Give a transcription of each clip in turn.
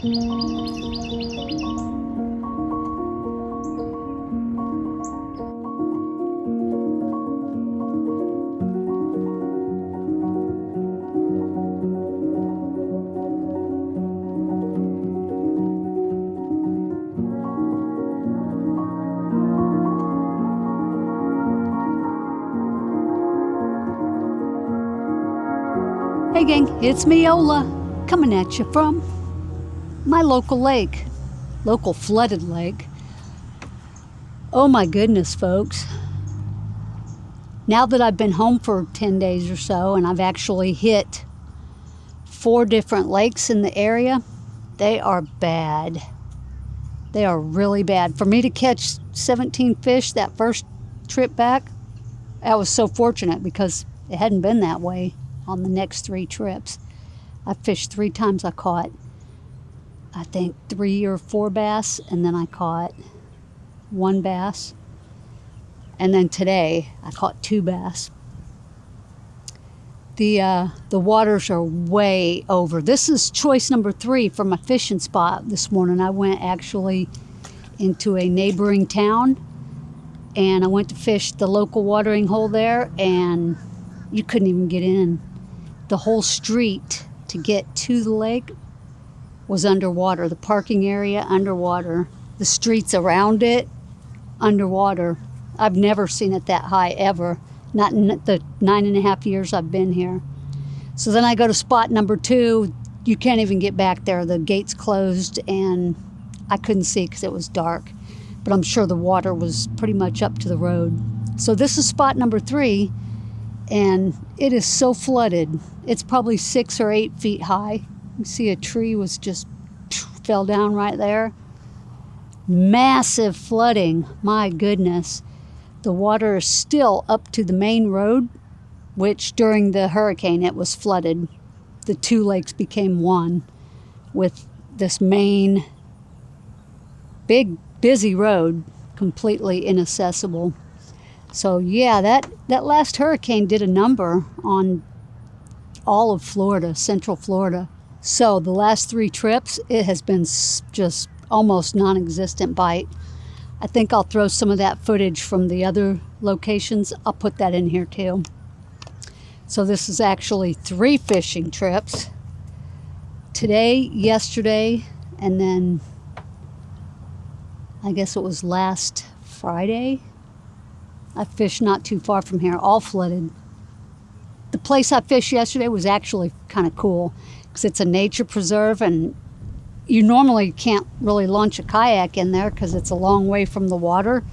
Hey gang, it's me, Ola, coming at you from my local lake, local flooded lake. Oh my goodness, folks. Now that I've been home for 10 days or so, and I've actually hit 4 different lakes in the area, they are bad. They are really bad. For me to catch 17 fish that first trip back, I was so fortunate because it hadn't been that way on the next 3 trips. I fished 3 times. I caught, I think, 3 or 4 bass, and then I caught 1 bass. And then today, I caught 2 bass. The waters are way over. This is choice number 3 for my fishing spot this morning. I went actually into a neighboring town, and I went to fish the local watering hole there, and you couldn't even get in. The whole street to get to the lake was underwater. The parking area, underwater. The streets around it, underwater. I've never seen it that high ever. Not in the 9.5 years I've been here. So then I go to spot number 2. You can't even get back there. The gate's closed, and I couldn't see because it was dark. But I'm sure the water was pretty much up to the road. So this is spot number 3. And it is so flooded. It's probably 6 or 8 feet high. You see a tree was just fell down right there. Massive flooding. My goodness. The water is still up to the main road, which during the hurricane it was flooded. The 2 lakes became one with this main big busy road completely inaccessible. So yeah, that last hurricane did a number on all of Florida, Central Florida. So the last 3 trips, it has been just almost non-existent bite. I think I'll throw some of that footage from the other locations. I'll put that in here too. So this is actually 3 fishing trips. Today, yesterday, and then I guess it was last Friday. I fished not too far from here, all flooded. The place I fished yesterday was actually kind of cool because it's a nature preserve, and you normally can't really launch a kayak in there because it's a long way from the water.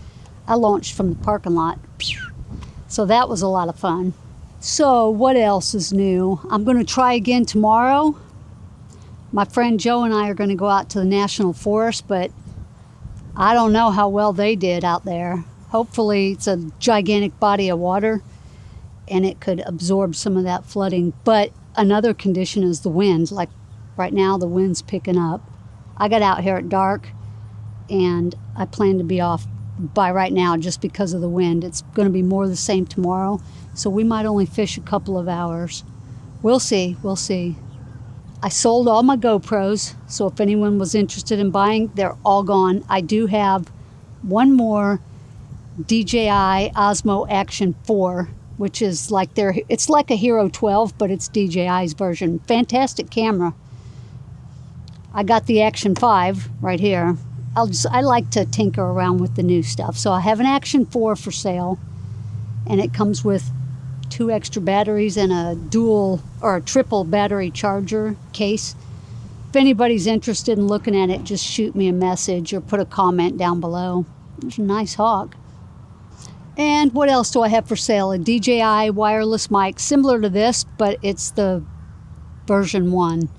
I launched from the parking lot. So that was a lot of fun. So what else is new? I'm going to try again tomorrow. My friend Joe and I are going to go out to the National Forest, but I don't know how well they did out there. Hopefully it's a gigantic body of water and it could absorb some of that flooding. But another condition is the wind. Like right now, the wind's picking up. I got out here at dark, and I plan to be off by right now just because of the wind. It's going to be more the same tomorrow, so we might only fish a couple of hours. We'll see. We'll see. I sold all my GoPros, so if anyone was interested in buying, they're all gone. I do have one more DJI Osmo Action 4, which is like it's like a Hero 12, but it's DJI's version. Fantastic camera. I got the Action 5 right here. I like to tinker around with the new stuff. So I have an Action 4 for sale, and it comes with 2 extra batteries and a dual or a triple battery charger case. If anybody's interested in looking at it, just shoot me a message or put a comment down below. There's a nice hawk. And what else do I have for sale? A DJI wireless mic, similar to this, but it's the version 1.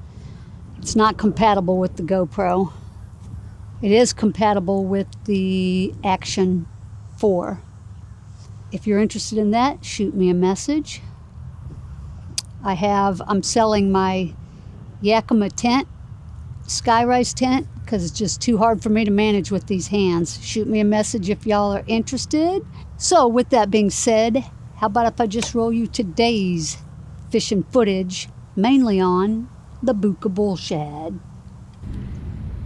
It's not compatible with the GoPro. It is compatible with the Action 4. If you're interested in that, shoot me a message. I'm selling my Yakima tent, Skyrise tent, because it's just too hard for me to manage with these hands. Shoot me a message if y'all are interested. So with that being said, how about if I just roll you today's fishing footage, mainly on the Buka Bull Shad.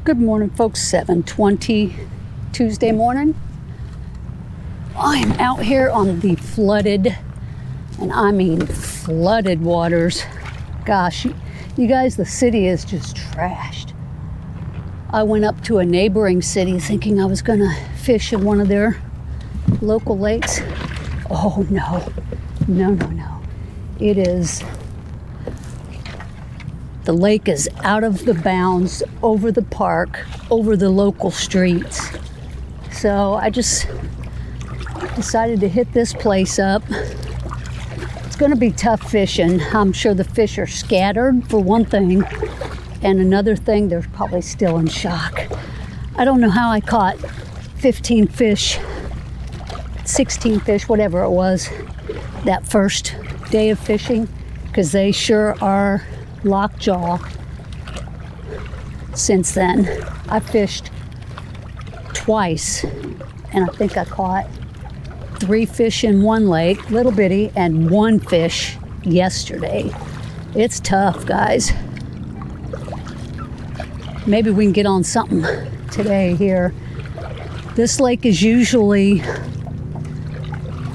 Good morning, folks. 7:20 Tuesday morning. I'm out here on the flooded, and I mean flooded waters. Gosh, you guys, the city is just trashed. I went up to a neighboring city thinking I was gonna fish in one of their local lakes. Oh no, no. It is, the lake is out of the bounds, over the park, over the local streets. So I just decided to hit this place up. It's gonna be tough fishing. I'm sure the fish are scattered for one thing, and another thing, they're probably still in shock. I don't know how I caught 15 fish, 16 fish, whatever it was, that first day of fishing, because they sure are lockjaw. Since then, I fished twice, and I think I caught 3 fish in one lake, little bitty, and 1 fish yesterday. It's tough, guys. Maybe we can get on something today here. This lake is usually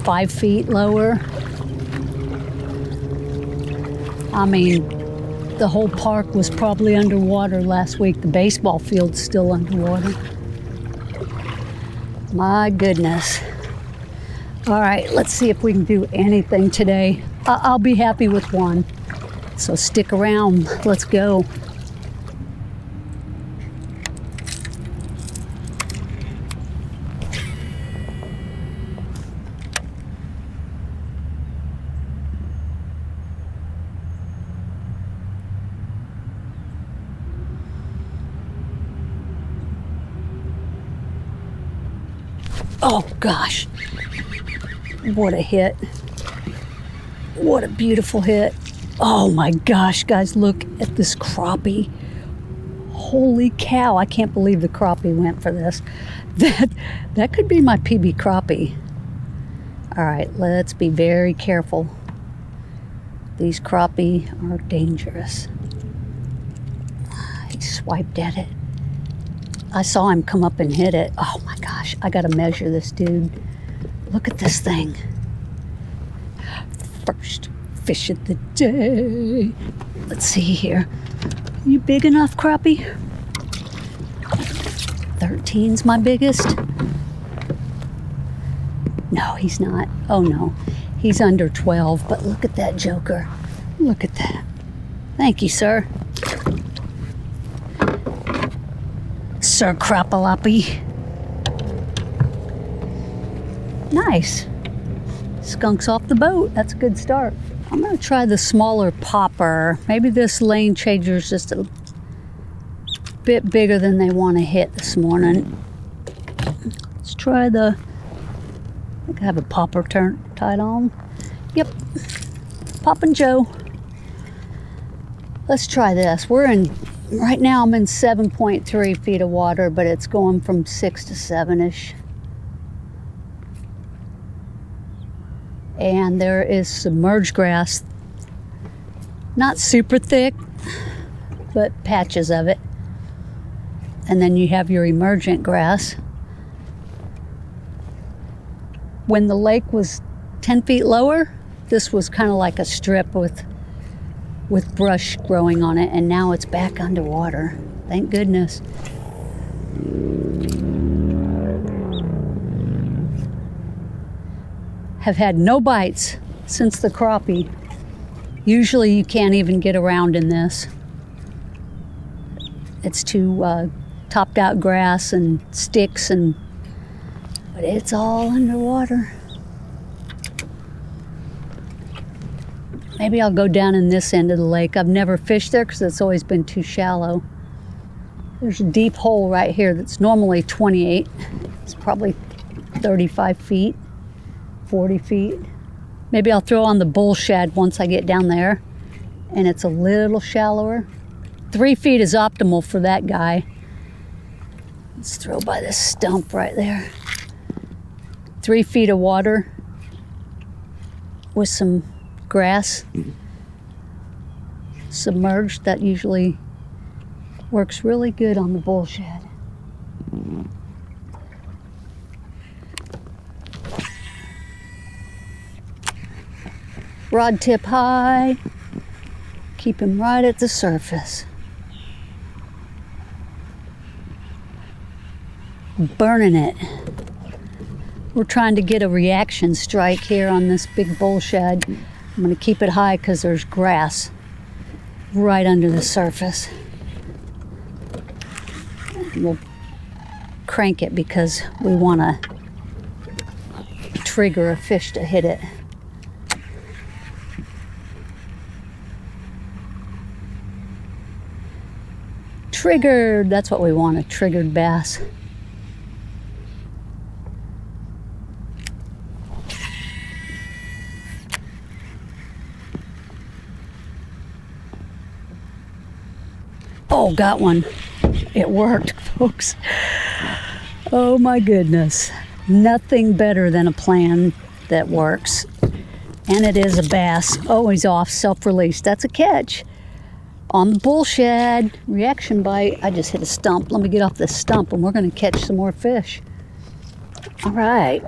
5 feet lower. I mean, the whole park was probably underwater last week. The baseball field's still underwater. My goodness. All right, let's see if we can do anything today. I'll be happy with one. So stick around. Let's go. Oh gosh, what a hit. What a beautiful hit. Oh my gosh, guys, look at this crappie. Holy cow, I can't believe the crappie went for this. That could be my PB crappie. All right, let's be very careful. These crappie are dangerous. He swiped at it. I saw him come up and hit it. Oh my gosh, I gotta measure this dude. Look at this thing. First fish of the day. Let's see here. You big enough, crappie? 13's my biggest. No, he's not. Oh no, he's under 12, but look at that joker. Look at that. Thank you, sir. Sir Crappalappy. Nice. Skunks off the boat. That's a good start. I'm going to try the smaller popper. Maybe this lane changer's just a bit bigger than they want to hit this morning. Let's try the, I think I have a popper tied on. Yep. Poppin' Joe. Let's try this. Right now I'm in 7.3 feet of water, but it's going from 6 to 7-ish. And there is submerged grass. Not super thick, but patches of it. And then you have your emergent grass. When the lake was 10 feet lower, this was kind of like a strip with brush growing on it, and now it's back underwater. Thank goodness. Have had no bites since the crappie. Usually you can't even get around in this. It's too topped out grass and sticks, but it's all underwater. Maybe I'll go down in this end of the lake. I've never fished there because it's always been too shallow. There's a deep hole right here that's normally 28. It's probably 35 feet, 40 feet. Maybe I'll throw on the bull shad once I get down there and it's a little shallower. 3 feet is optimal for that guy. Let's throw by this stump right there. 3 feet of water with some grass submerged. That usually Works really good on the bull shad. Rod tip high. Keep him right at the surface. Burning it. We're trying to get a reaction strike here on this big bull shad. I'm going to keep it high because there's grass right under the surface. We'll crank it because we want to trigger a fish to hit it. Triggered, that's what we want, a triggered bass. Oh, got one. It worked, folks. Oh my goodness. Nothing better than a plan that works. And it is a bass. Oh, he's off, self-released. That's a catch. On the bull shad, reaction bite. I just hit a stump. Let me get off this stump and we're going to catch some more fish. All right.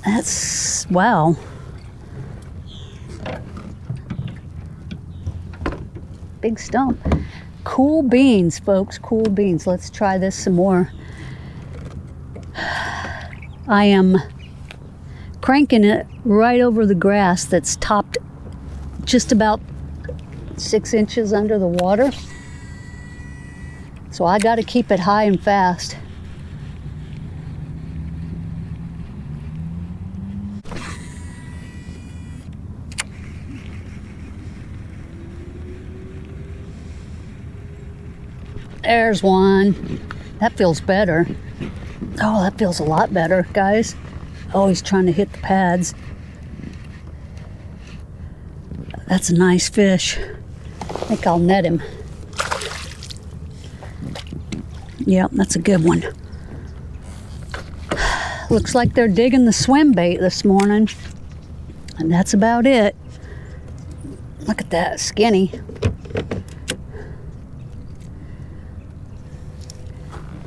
That's, wow. Big stump. Cool beans, folks, cool beans. Let's try this some more. I am cranking it right over the grass that's topped just about 6 inches under the water. So I got to keep it high and fast. There's one. That feels better. Oh, that feels a lot better, guys. Oh, he's trying to hit the pads. That's a nice fish. I think I'll net him. Yep, that's a good one. Looks like they're digging the swim bait this morning. And that's about it. Look at that, skinny.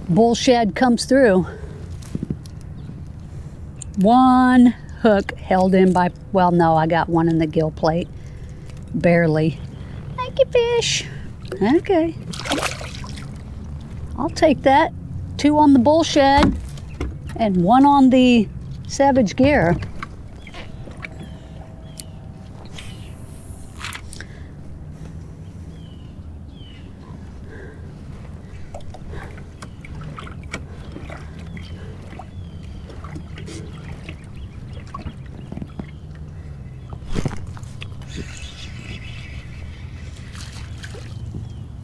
Bull shad comes through. One hook held in by, well, no, I got one in the gill plate. Barely. Thank you, fish. Okay. I'll take that. 2 on the bull shad and 1 on the Savage Gear.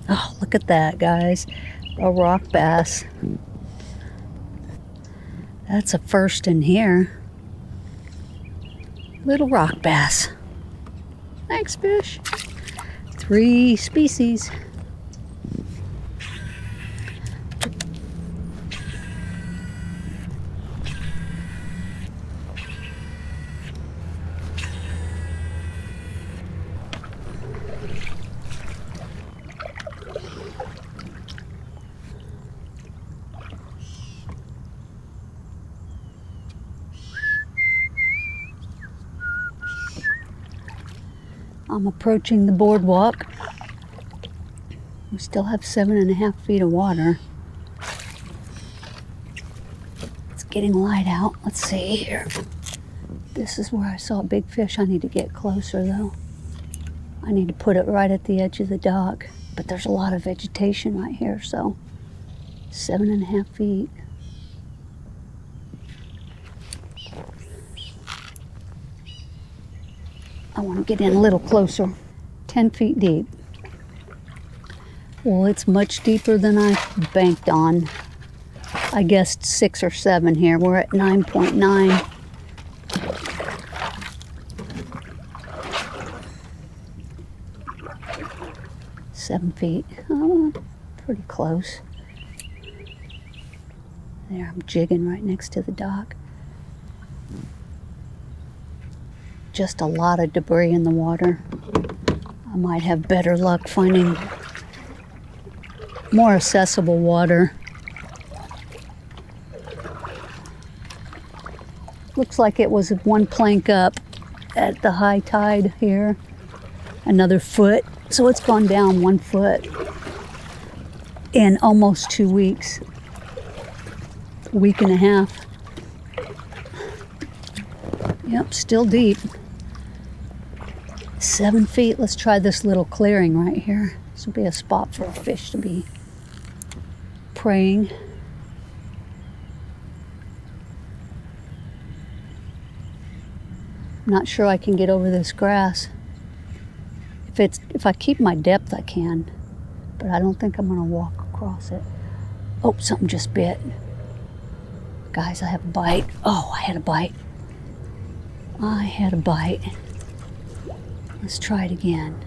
Oh, look at that, guys. A rock bass. That's a first in here. Little rock bass. Thanks, fish. 3 species. I'm approaching the boardwalk. We still have 7.5 feet of water. It's getting light out. Let's see here. This is where I saw a big fish. I need to get closer though. I need to put it right at the edge of the dock. But there's a lot of vegetation right here, so 7.5 feet. I want to get in a little closer. 10 feet deep. Well, it's much deeper than I banked on. I guessed 6 or 7 here. We're at 9.9. Seven feet. Oh, pretty close. There, I'm jigging right next to the dock. Just a lot of debris in the water. I might have better luck finding more accessible water. Looks like it was one plank up at the high tide here, another foot. So it's gone down 1 foot in almost 2 weeks, a week and a half. Yep, still deep. 7 feet. Let's try this little clearing right here. This will be a spot for a fish to be praying. I'm not sure I can get over this grass. If I keep my depth, I can, but I don't think I'm gonna walk across it. Oh, something just bit. Guys, I have a bite. Oh, I had a bite. I had a bite. Let's try it again.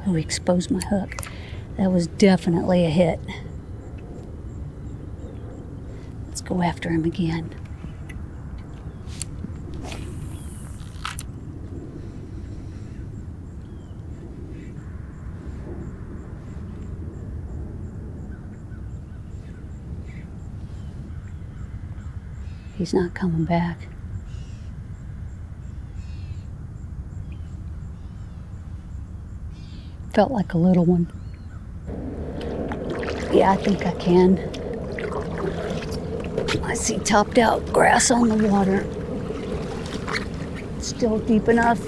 Oh, he exposed my hook. That was definitely a hit. Let's go after him again. He's not coming back. Felt like a little one. Yeah, I think I can. I see topped out grass on the water. Still deep enough.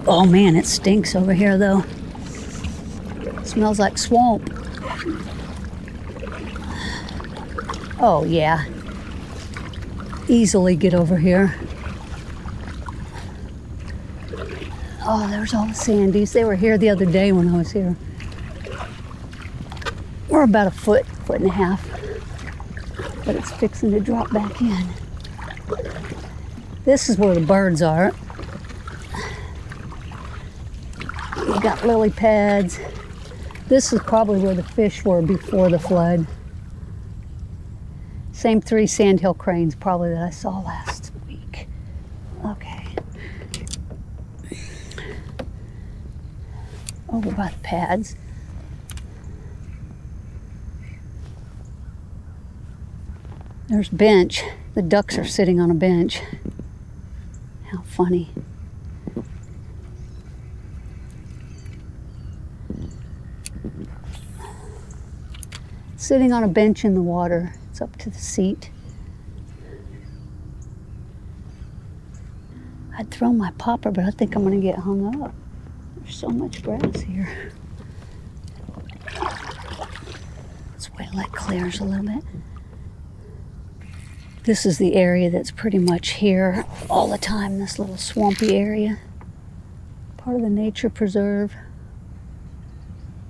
Oh man, it stinks over here though. It smells like swamp. Oh yeah, easily get over here. Oh, there's all the sandies. They were here the other day when I was here. We're about a foot and a half, but it's fixing to drop back in. This is where the birds are. You got lily pads. This is probably where the fish were before the flood. Same 3 sandhill cranes probably that I saw last week. Okay. Over by the pads. There's bench. The ducks are sitting on a bench. How funny. Sitting on a bench in the water. It's up to the seat. I'd throw my popper, but I think I'm gonna get hung up. There's so much grass here. Let's wait till it clears a little bit. This is the area that's pretty much here all the time, this little swampy area. Part of the nature preserve.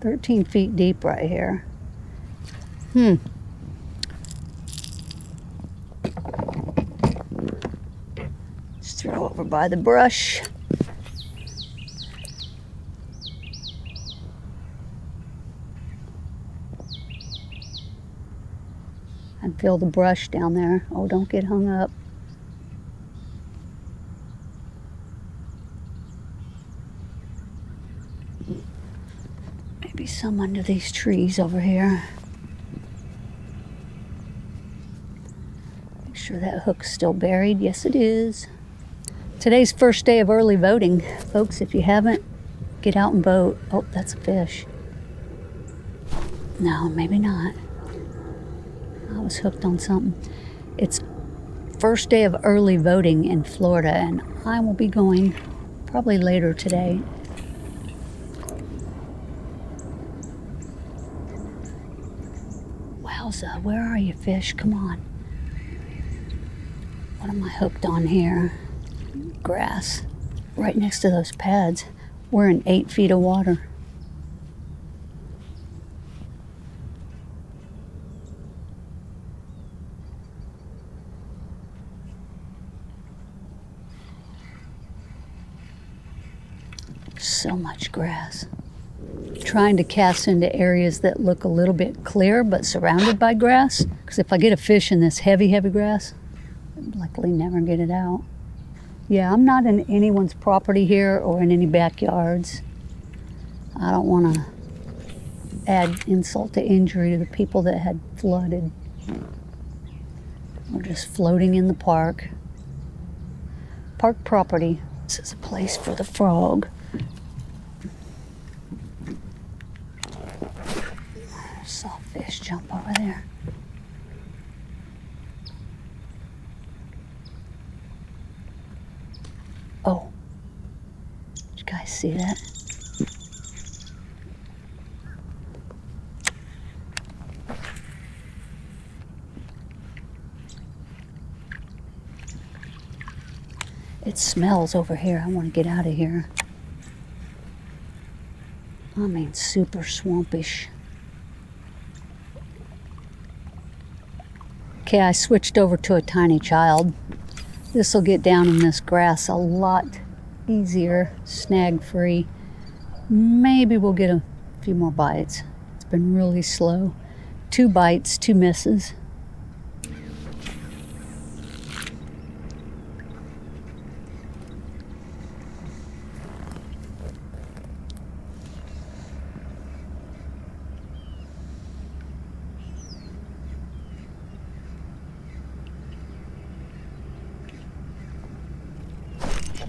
13 feet deep right here. Just throw over by the brush. And feel the brush down there. Oh, don't get hung up. Maybe some under these trees over here. Make sure that hook's still buried. Yes, it is. Today's first day of early voting. Folks, if you haven't, get out and vote. Oh, that's a fish. No, maybe not. I was hooked on something. It's first day of early voting in Florida, and I will be going probably later today. Wowza, where are you, fish? Come on. What am I hooked on here? Grass. Right next to those pads. We're in 8 feet of water. So much grass. Trying to cast into areas that look a little bit clear but surrounded by grass, because if I get a fish in this heavy grass, I'd likely never get it out. Yeah, I'm not in anyone's property here or in any backyards. I don't want to add insult to injury to the people that had flooded. We're just floating in the park. Park property. This is a place for the frog. Saw a fish jump over there. Oh, did you guys see that? It smells over here. I want to get out of here. I mean, super swampish. Okay, I switched over to a tiny child. This will get down in this grass a lot easier, snag-free. Maybe we'll get a few more bites. It's been really slow. 2 bites, 2 misses.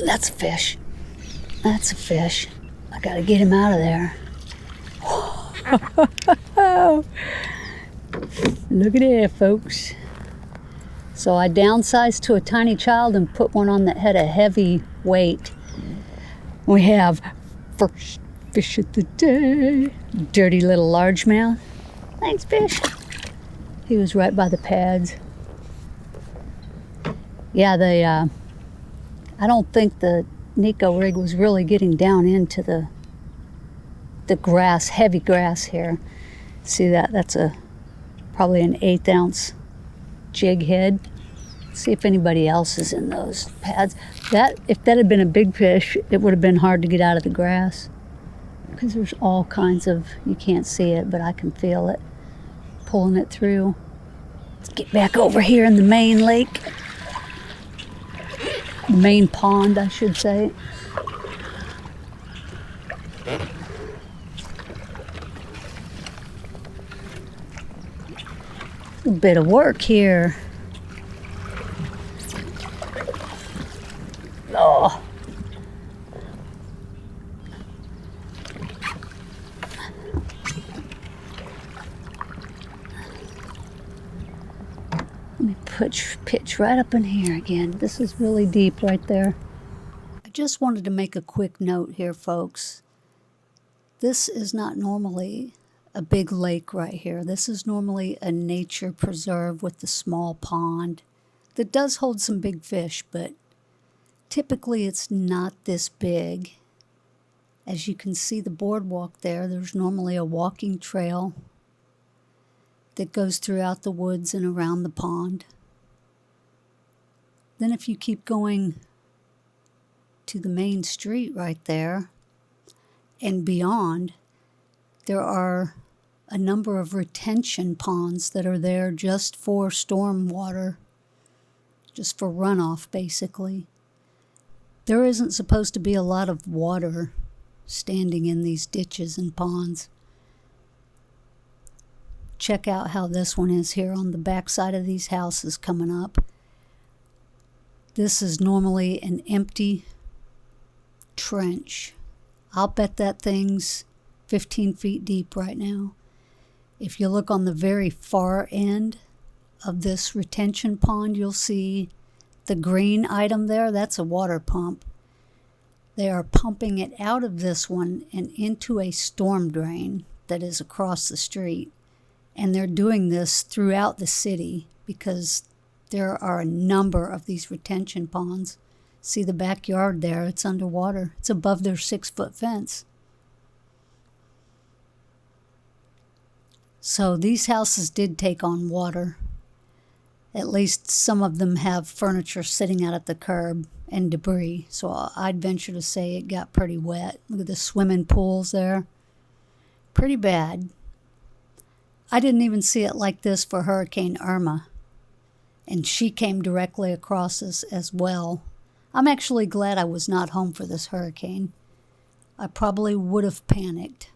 That's a fish. That's a fish. I gotta get him out of there. Look at there, folks. So I downsized to a tiny child and put one on that had a heavy weight. We have first fish of the day. Dirty little largemouth. Thanks, fish. He was right by the pads. Yeah, I don't think the Nico rig was really getting down into the grass, heavy grass here. See that? That's probably an 1/8 ounce jig head. See if anybody else is in those pads. If that had been a big fish, it would have been hard to get out of the grass because there's all kinds of, you can't see it, but I can feel it pulling it through. Let's get back over here in the main lake. The main pond, I should say. A bit of work here. Oh. Let me pitch right up in here again. This is really deep right there. I just wanted to make a quick note here, folks. This is not normally a big lake right here. This is normally a nature preserve with a small pond that does hold some big fish, but typically it's not this big. As you can see the boardwalk there, there's normally a walking trail that goes throughout the woods and around the pond. Then if you keep going to the main street right there and beyond, there are a number of retention ponds that are there just for storm water, just for runoff basically. There isn't supposed to be a lot of water standing in these ditches and ponds. Check out how this one is here on the back side of these houses coming up. This is normally an empty trench. I'll bet that thing's 15 feet deep right now. If you look on the very far end of this retention pond, you'll see the green item there. That's a water pump. They are pumping it out of this one and into a storm drain that is across the street. And they're doing this throughout the city because there are a number of these retention ponds. See the backyard there? It's underwater. It's above their 6-foot fence. So these houses did take on water. At least some of them have furniture sitting out at the curb and debris. So I'd venture to say it got pretty wet. Look at the swimming pools there. Pretty bad. I didn't even see it like this for Hurricane Irma. And she came directly across us as well. I'm actually glad I was not home for this hurricane. I probably would have panicked.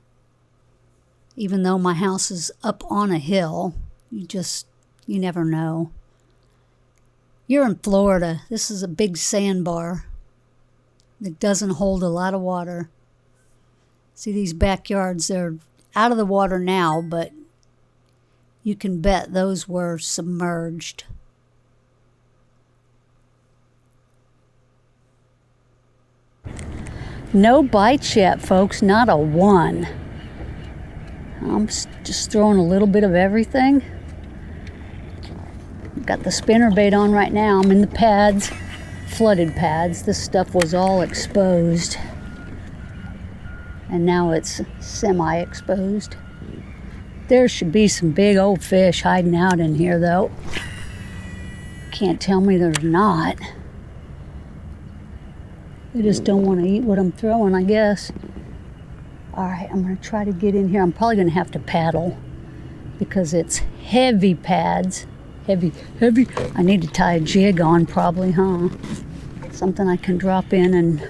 Even though my house is up on a hill, you never know. You're in Florida. This is a big sandbar that doesn't hold a lot of water. See these backyards, they're out of the water now, but you can bet those were submerged. No bites yet, folks, not a one. I'm just throwing a little bit of everything. Got the spinnerbait on right now. I'm in the pads, flooded pads. This stuff was all exposed. And now it's semi-exposed. There should be some big old fish hiding out in here, though. Can't tell me there's not. They just don't want to eat what I'm throwing, I guess. All right, I'm going to try to get in here. I'm probably going to have to paddle because it's heavy pads. Heavy. I need to tie a jig on probably, huh? Something I can drop in and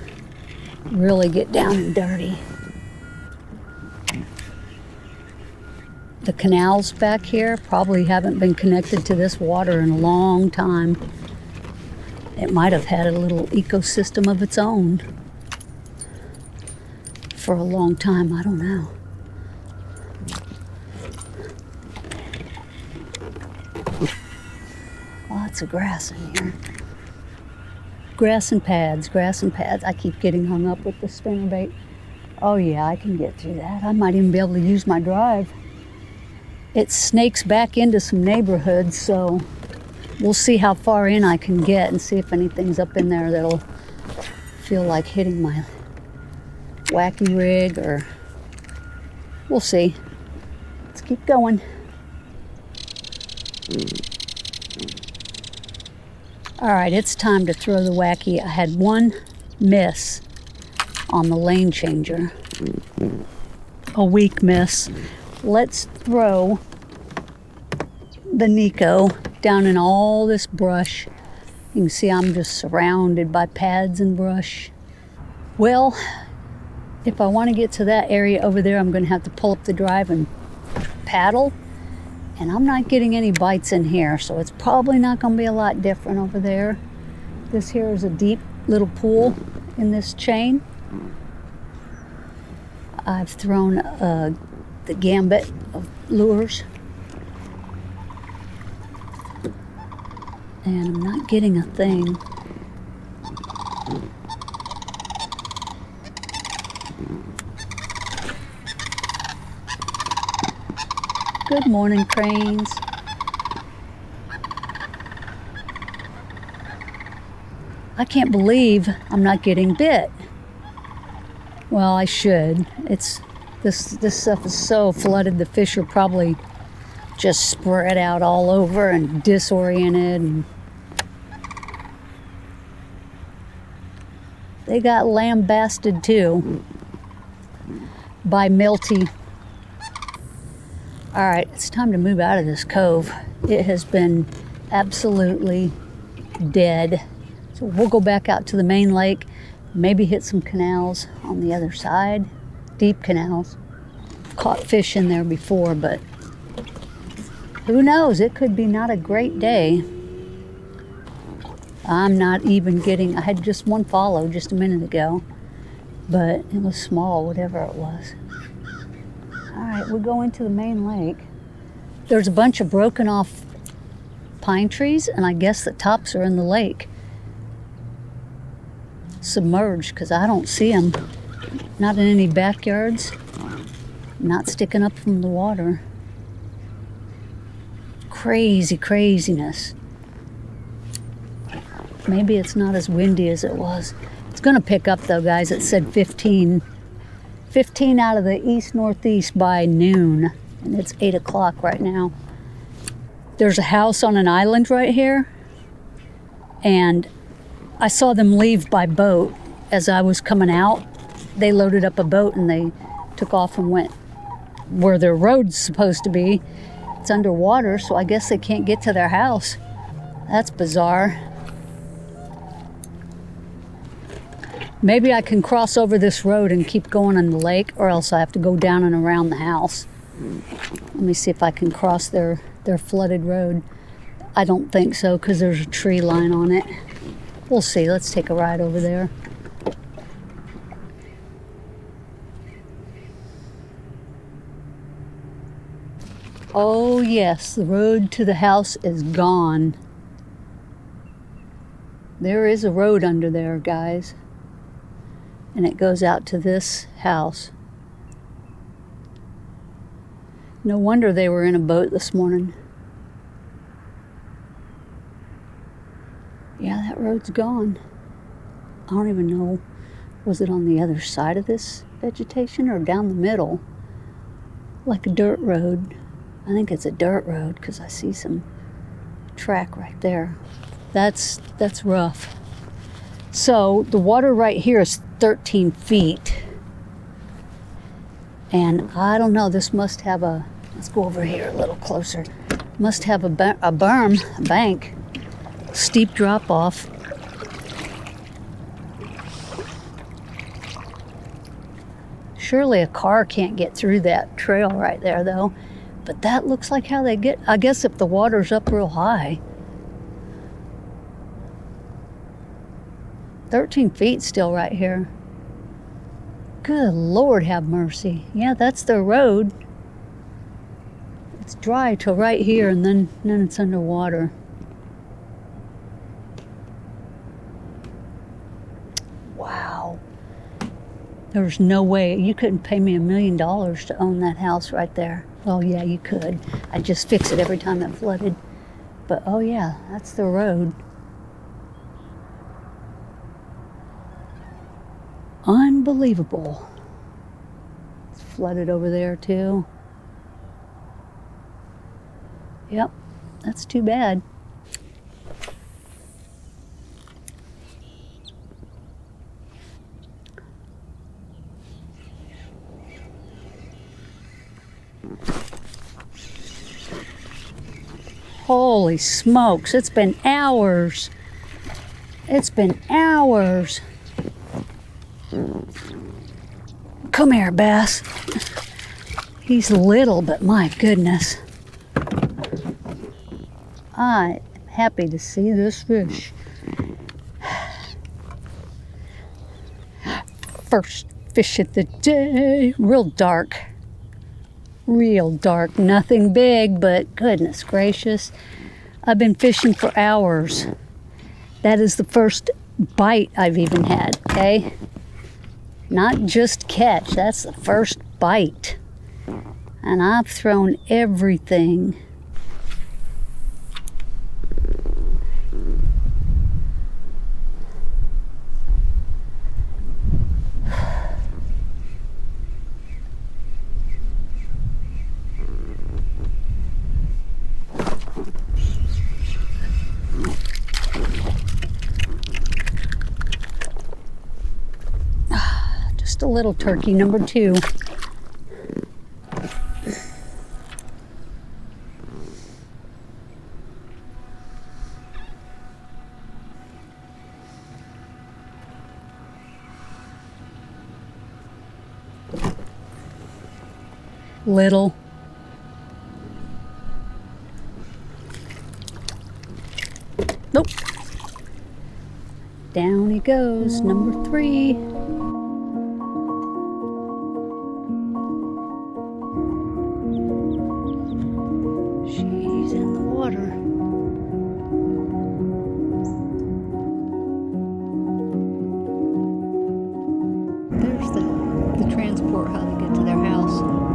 really get down and dirty. The canals back here probably haven't been connected to this water in a long time. It might have had a little ecosystem of its own for a long time, I don't know. Lots of grass in here. Grass and pads. I keep getting hung up with the spinnerbait. Oh yeah, I can get through that. I might even be able to use my drive. It snakes back into some neighborhoods, so we'll see how far in I can get and see if anything's up in there that'll feel like hitting my wacky rig, or we'll see. Let's keep going. All right, it's time to throw the wacky. I had one miss on the lane changer. A weak miss. Let's throw the Nico down in all this brush. You can see I'm just surrounded by pads and brush. Well, if I want to get to that area over there, I'm going to have to pull up the drive and paddle. And I'm not getting any bites in here, so it's probably not going to be a lot different over there. This here is a deep little pool in this chain. I've thrown the gambit of lures. And I'm not getting a thing. Good morning, cranes. I can't believe I'm not getting bit. Well, I should. This stuff is so flooded, the fish are probably just spread out all over and disoriented. And they got lambasted too by Milty. All right, it's time to move out of this cove. It has been absolutely dead. So we'll go back out to the main lake, maybe hit some canals on the other side, deep canals. Caught fish in there before, but who knows? It could be not a great day. I'm not even getting, I had just one follow just a minute ago, but it was small, whatever it was. All right, we're going to the main lake. There's a bunch of broken off pine trees, and I guess the tops are in the lake. Submerged, because I don't see them. Not in any backyards. Not sticking up from the water. Craziness. Maybe it's not as windy as it was. It's going to pick up though, guys. It said 15 out of the east-northeast by noon, and it's 8 o'clock right now. There's a house on an island right here, and I saw them leave by boat as I was coming out. They loaded up a boat and they took off and went where their road's supposed to be. It's underwater, so I guess they can't get to their house. That's bizarre. Maybe I can cross over this road and keep going on the lake, or else I have to go down and around the house. Let me see if I can cross their flooded road. I don't think so, because there's a tree line on it. We'll see. Let's take a ride over there. Oh yes, the road to the house is gone. There is a road under there, guys. And it goes out to this house. No wonder they were in a boat this morning. Yeah, that road's gone. I don't even know, was it on the other side of this vegetation or down the middle? Like a dirt road. I think it's a dirt road because I see some track right there. That's rough. So the water right here is 13 feet. And I don't know, this must have a, let's go over here a little closer. Must have a berm, a bank, steep drop off. Surely a car can't get through that trail right there though. But that looks like how they get, I guess if the water's up real high. 13 feet still right here. Good Lord, have mercy. Yeah, that's their road. It's dry till right here, and then it's underwater. Wow. There's no way. You couldn't pay me $1 million to own that house right there. Well, yeah, you could. I'd just fix it every time it flooded. But, oh yeah, that's the road. Unbelievable. It's flooded over there, too. Yep, that's too bad. Holy smokes, it's been hours. It's been hours. Come here, Bass. He's little, but my goodness. I'm happy to see this fish. First fish of the day. Real dark. Real dark. Nothing big, but goodness gracious. I've been fishing for hours. That is the first bite I've even had, okay? Not just catch, that's the first bite. And I've thrown everything. Just a little turkey, number 2. Little. Nope. Down he goes, number 3. She's in the water. There's the transport, how they get to their house.